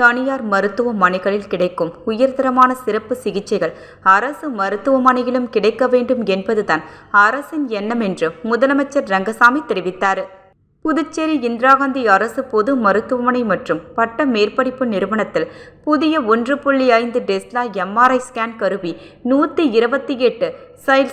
தனியார் மருத்துவமனைகளில் கிடைக்கும் உயர்தரமான சிறப்பு சிகிச்சைகள் அரசு மருத்துவமனையிலும் கிடைக்க வேண்டும் என்பதுதான் அரசின் எண்ணம் என்று முதலமைச்சர் ரங்கசாமி தெரிவித்தார். புதுச்சேரி இந்திரா காந்தி அரசு பொது மருத்துவமனை மற்றும் பட்ட மேற்படிப்பு நிறுவனத்தில் புதிய 1.5 டெஸ்லா MRI ஸ்கேன் கருவி, 128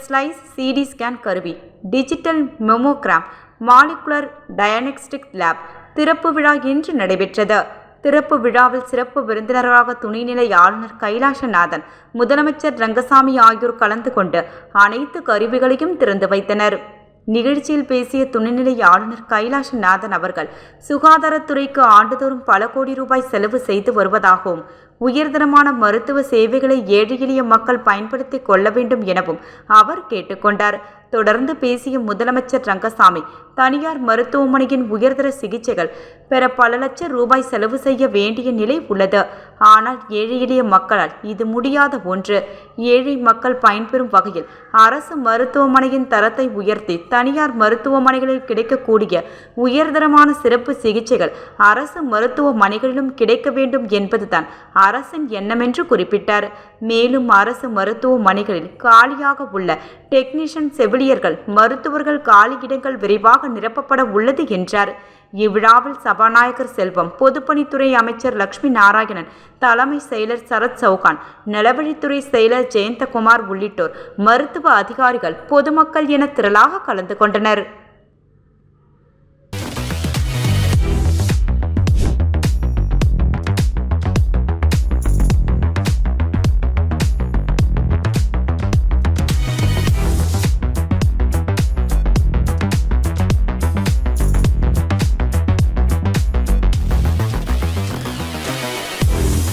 ஸ்லைஸ் CD ஸ்கேன் கருவி, digital mammogram, molecular diagnostic lab திறப்பு விழா இன்று நடைபெற்றது. திறப்பு விழாவில் சிறப்பு விருந்தினராக துணைநிலை ஆளுநர் கைலாசநாதன், முதலமைச்சர் ரங்கசாமி ஆகியோர் கலந்து கொண்டு அனைத்து கருவிகளையும் திறந்து வைத்தனர். நிகழ்ச்சியில் பேசிய துணைநிலை ஆளுநர் கைலாசநாதன் அவர்கள், சுகாதாரத்துறைக்கு ஆண்டுதோறும் பல கோடி ரூபாய் செலவு செய்து வருவதாகவும், உயர்தரமான மருத்துவ சேவைகளை ஏழை எளிய மக்கள் பயன்படுத்திக் கொள்ள வேண்டும் எனவும் அவர் கேட்டுக்கொண்டார். தொடர்ந்து பேசிய முதலமைச்சர் ரங்கசாமி, தனியார் மருத்துவமனையின் உயர்தர சிகிச்சைகள் பெற பல லட்சம் ரூபாய் செலவு செய்ய வேண்டிய நிலை உள்ளது. ஆனால் ஏழை எளிய மக்களால் இது முடியாத ஒன்று. ஏழை மக்கள் பயன்பெறும் வகையில் அரசு மருத்துவமனையின் தரத்தை உயர்த்தி தனியார் மருத்துவமனைகளில் கிடைக்கக்கூடிய உயர்தரமான சிறப்பு சிகிச்சைகள் அரசு மருத்துவமனைகளிலும் கிடைக்க வேண்டும் என்பதுதான் அரசின் எண்ணம் என்று குறிப்பிட்டார். மேலும் அரசு மருத்துவமனைகளில் காலியாக உள்ள டெக்னீஷியன், செவிலியர்கள், மருத்துவர்கள் காலியிடங்கள் விரைவாக நிரப்பப்பட உள்ளது என்றார். இவ்விழாவில் சபாநாயகர் செல்வம், பொதுப்பணித்துறை அமைச்சர் லட்சுமி நாராயணன், தலைமை செயலர் சரத் சௌகான், நலவழித்துறை செயலர் ஜெயந்தகுமார் உள்ளிட்டோர், மருத்துவ அதிகாரிகள், பொதுமக்கள் என திரளாக கலந்து கொண்டனர்.